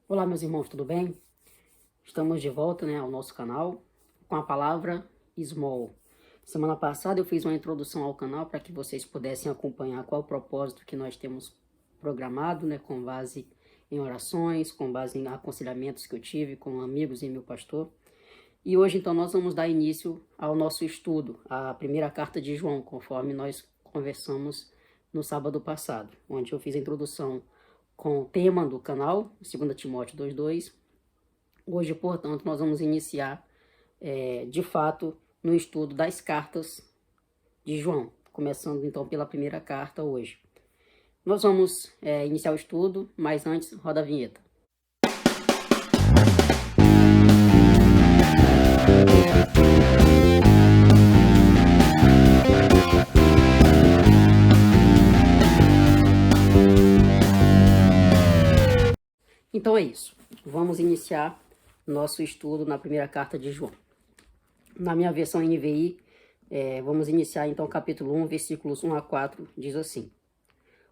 Olá, meus irmãos, tudo bem? Estamos de volta, ao nosso canal com a palavra Small. Semana passada eu fiz uma introdução ao canal para que vocês pudessem acompanhar qual o propósito que nós temos programado, com base em orações, com base em aconselhamentos que eu tive com amigos e meu pastor. E hoje, então, nós vamos dar início ao nosso estudo, a primeira carta de João, conforme nós conversamos no sábado passado, onde eu fiz a introdução com o tema do canal, 2 Timóteo 2:2. Hoje, portanto, nós vamos iniciar, de fato, no estudo das cartas de João, começando então pela primeira carta hoje. Nós vamos iniciar o estudo, mas antes, roda a vinheta. Então é isso, vamos iniciar nosso estudo na primeira carta de João. Na minha versão NVI, vamos iniciar então capítulo 1, versículos 1 a 4, diz assim: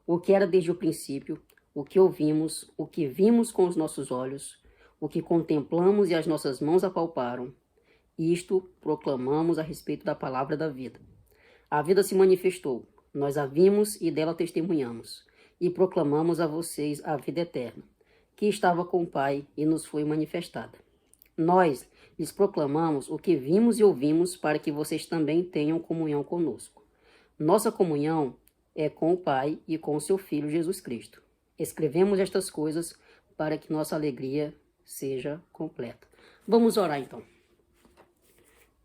O que era desde o princípio, o que ouvimos, o que vimos com os nossos olhos, o que contemplamos e as nossas mãos apalparam, isto proclamamos a respeito da palavra da vida. A vida se manifestou, nós a vimos e dela testemunhamos, e proclamamos a vocês a vida eterna, que estava com o Pai e nos foi manifestada. Nós lhes proclamamos o que vimos e ouvimos para que vocês também tenham comunhão conosco. Nossa comunhão é com o Pai e com o seu Filho Jesus Cristo. Escrevemos estas coisas para que nossa alegria seja completa. Vamos orar então.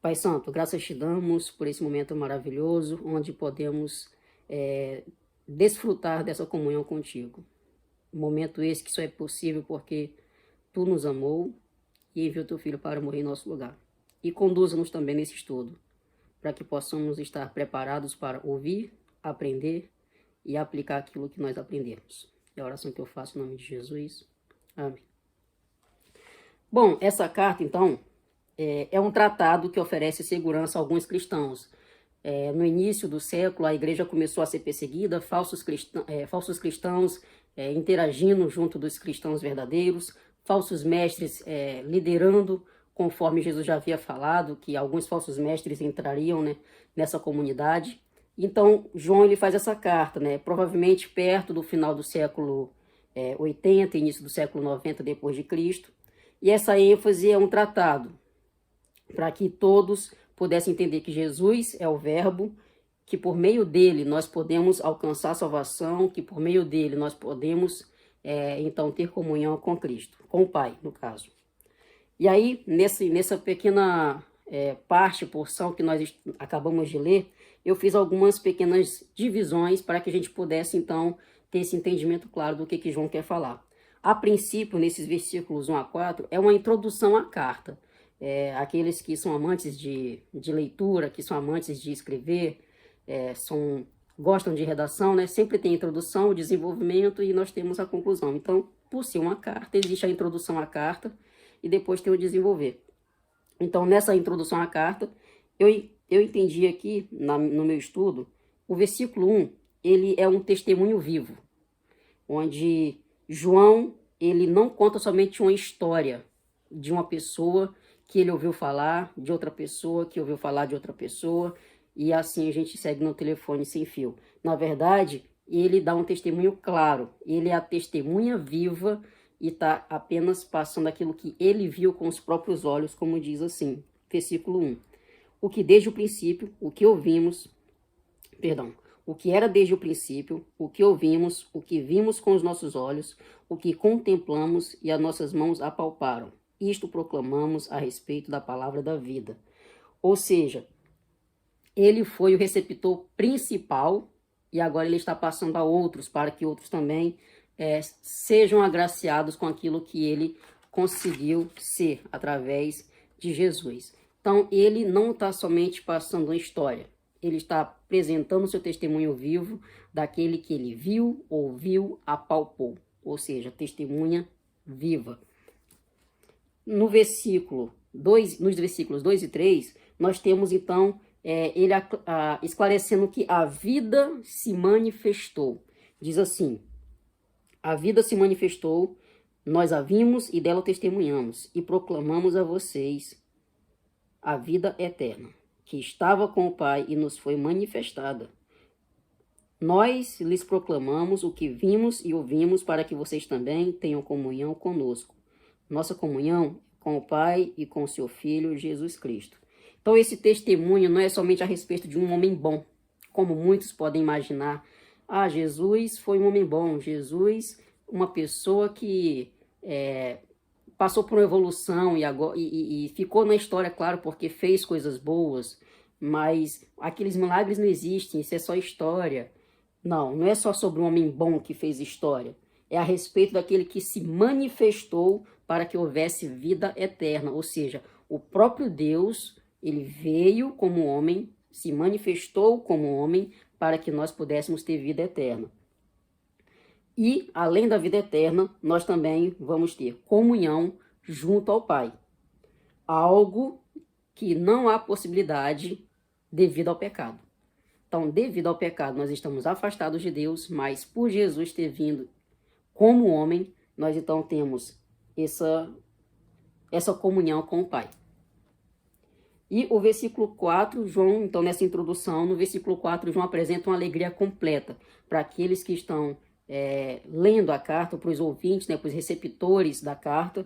Pai Santo, graças te damos por esse momento maravilhoso, onde podemos desfrutar dessa comunhão contigo. Momento esse que só é possível porque tu nos amou e enviou teu Filho para morrer em nosso lugar. E conduza-nos também nesse estudo, para que possamos estar preparados para ouvir, aprender e aplicar aquilo que nós aprendemos. É a oração que eu faço em nome de Jesus. Amém. Bom, essa carta, então, é um tratado que oferece segurança a alguns cristãos. No início do século, a igreja começou a ser perseguida, falsos cristãos interagindo junto dos cristãos verdadeiros, falsos mestres liderando, conforme Jesus já havia falado, que alguns falsos mestres entrariam nessa comunidade. Então, João ele faz essa carta, provavelmente perto do final do século 80, início do século 90 depois de Cristo. E essa ênfase é um tratado para que todos pudessem entender que Jesus é o verbo, que por meio dele nós podemos alcançar a salvação, que por meio dele nós podemos, então, ter comunhão com Cristo, com o Pai, no caso. E aí, nessa pequena porção que nós acabamos de ler, eu fiz algumas pequenas divisões para que a gente pudesse, então, ter esse entendimento claro do que João quer falar. A princípio, nesses versículos 1 a 4, é uma introdução à carta. Aqueles que são amantes de leitura, que são amantes de escrever, gostam de redação, sempre tem a introdução, o desenvolvimento e nós temos a conclusão. Então, por ser uma carta, existe a introdução à carta e depois tem o desenvolver. Então, nessa introdução à carta, eu entendi aqui, no meu estudo, o versículo 1, ele é um testemunho vivo, onde João, ele não conta somente uma história de uma pessoa que ele ouviu falar, de outra pessoa que ouviu falar de outra pessoa, e assim a gente segue no telefone sem fio. Na verdade, ele dá um testemunho claro, ele é a testemunha viva e está apenas passando aquilo que ele viu com os próprios olhos, como diz assim, versículo 1. O que desde o princípio, o que era desde o princípio, o que ouvimos, o que vimos com os nossos olhos, o que contemplamos e as nossas mãos apalparam. Isto proclamamos a respeito da palavra da vida. Ou seja, ele foi o receptor principal e agora ele está passando a outros, para que outros também sejam agraciados com aquilo que ele conseguiu ser através de Jesus. Então, ele não está somente passando uma história, ele está apresentando o seu testemunho vivo daquele que ele viu, ouviu, apalpou, ou seja, testemunha viva. Nos versículos 2 e 3, nós temos então ele esclarecendo que a vida se manifestou. Diz assim: a vida se manifestou Nós a vimos e dela testemunhamos, e proclamamos a vocês a vida eterna, que estava com o Pai e nos foi manifestada. Nós lhes proclamamos o que vimos e ouvimos, para que vocês também tenham comunhão conosco. Nossa comunhão com o Pai e com o seu Filho, Jesus Cristo. Então, esse testemunho não é somente a respeito de um homem bom, como muitos podem imaginar. Ah, Jesus foi um homem bom. Jesus, uma pessoa que passou por uma evolução e ficou na história, claro, porque fez coisas boas, mas aqueles milagres não existem, isso é só história. Não, não é só sobre um homem bom que fez história. É a respeito daquele que se manifestou para que houvesse vida eterna. Ou seja, o próprio Deus, ele veio como homem, se manifestou como homem para que nós pudéssemos ter vida eterna. E, além da vida eterna, nós também vamos ter comunhão junto ao Pai. Algo que não há possibilidade devido ao pecado. Então, devido ao pecado, nós estamos afastados de Deus, mas por Jesus ter vindo como homem, nós então temos essa comunhão com o Pai. E o versículo 4, João, então nessa introdução, no versículo 4, João apresenta uma alegria completa para aqueles que estão lendo a carta, para os ouvintes, para os receptores da carta,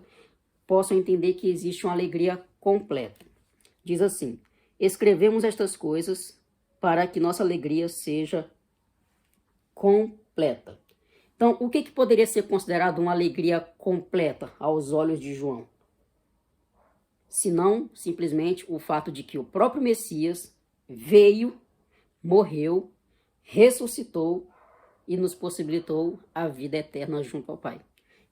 possam entender que existe uma alegria completa. Diz assim: escrevemos estas coisas para que nossa alegria seja completa. Então, o que poderia ser considerado uma alegria completa aos olhos de João? Senão, simplesmente, o fato de que o próprio Messias veio, morreu, ressuscitou e nos possibilitou a vida eterna junto ao Pai.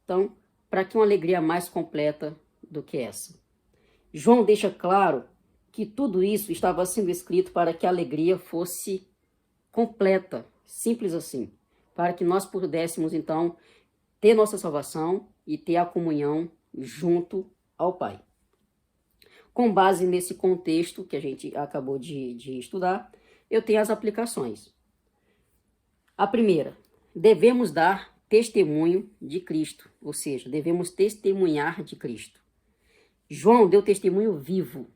Então, para que uma alegria mais completa do que essa? João deixa claro que tudo isso estava sendo escrito para que a alegria fosse completa, simples assim, para que nós pudéssemos, então, ter nossa salvação e ter a comunhão junto ao Pai. Com base nesse contexto que a gente acabou de estudar, eu tenho as aplicações. A primeira, devemos dar testemunho de Cristo, ou seja, devemos testemunhar de Cristo. João deu testemunho vivo.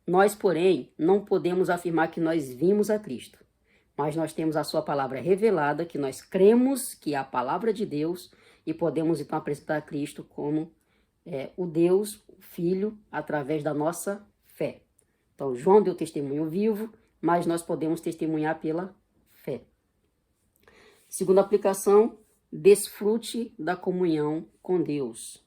Nós, porém, não podemos afirmar que nós vimos a Cristo, mas nós temos a sua palavra revelada, que nós cremos que é a palavra de Deus e podemos então apresentar a Cristo como o Deus, o Filho, através da nossa fé. Então, João deu testemunho vivo, mas nós podemos testemunhar pela fé. Segunda aplicação, desfrute da comunhão com Deus.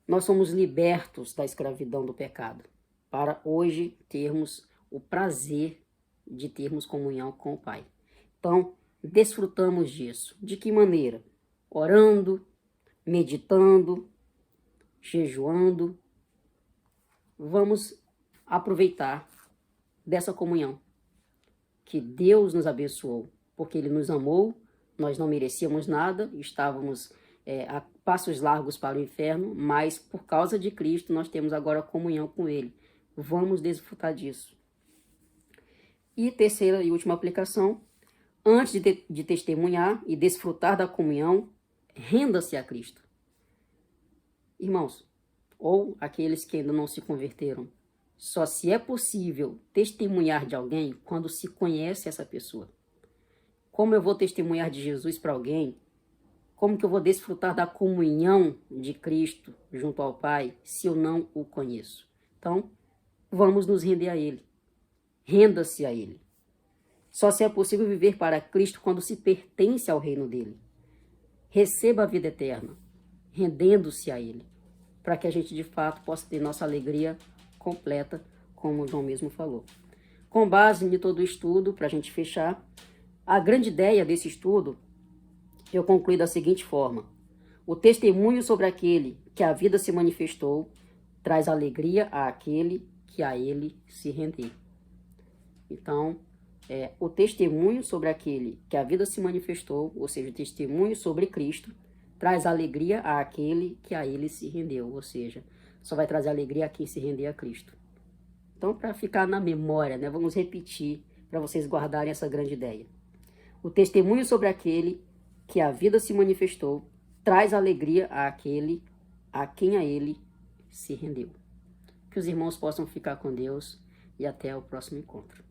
Nós somos libertos da escravidão do pecado, para hoje termos o prazer de termos comunhão com o Pai. Então, desfrutamos disso. De que maneira? Orando, meditando, jejuando. Vamos aproveitar dessa comunhão que Deus nos abençoou, porque Ele nos amou, nós não merecíamos nada, estávamos a passos largos para o inferno, mas por causa de Cristo nós temos agora comunhão com Ele. Vamos desfrutar disso. E terceira e última aplicação, antes de testemunhar e desfrutar da comunhão, renda-se a Cristo. Irmãos, ou aqueles que ainda não se converteram, só se é possível testemunhar de alguém quando se conhece essa pessoa. Como eu vou testemunhar de Jesus para alguém? Como que eu vou desfrutar da comunhão de Cristo junto ao Pai se eu não o conheço? Então, vamos nos render a Ele. Renda-se a Ele. Só se é possível viver para Cristo quando se pertence ao reino dEle. Receba a vida eterna, rendendo-se a Ele, para que a gente de fato possa ter nossa alegria completa, como o João mesmo falou. Com base em todo o estudo, para a gente fechar, a grande ideia desse estudo eu concluí da seguinte forma: o testemunho sobre aquele que a vida se manifestou traz alegria àquele que a ele se render. Então, o testemunho sobre aquele que a vida se manifestou, ou seja, o testemunho sobre Cristo, traz alegria àquele que a ele se rendeu, ou seja, só vai trazer alegria a quem se render a Cristo. Então, para ficar na memória, vamos repetir para vocês guardarem essa grande ideia. O testemunho sobre aquele que a vida se manifestou traz alegria àquele a quem a ele se rendeu. Que os irmãos possam ficar com Deus e até o próximo encontro.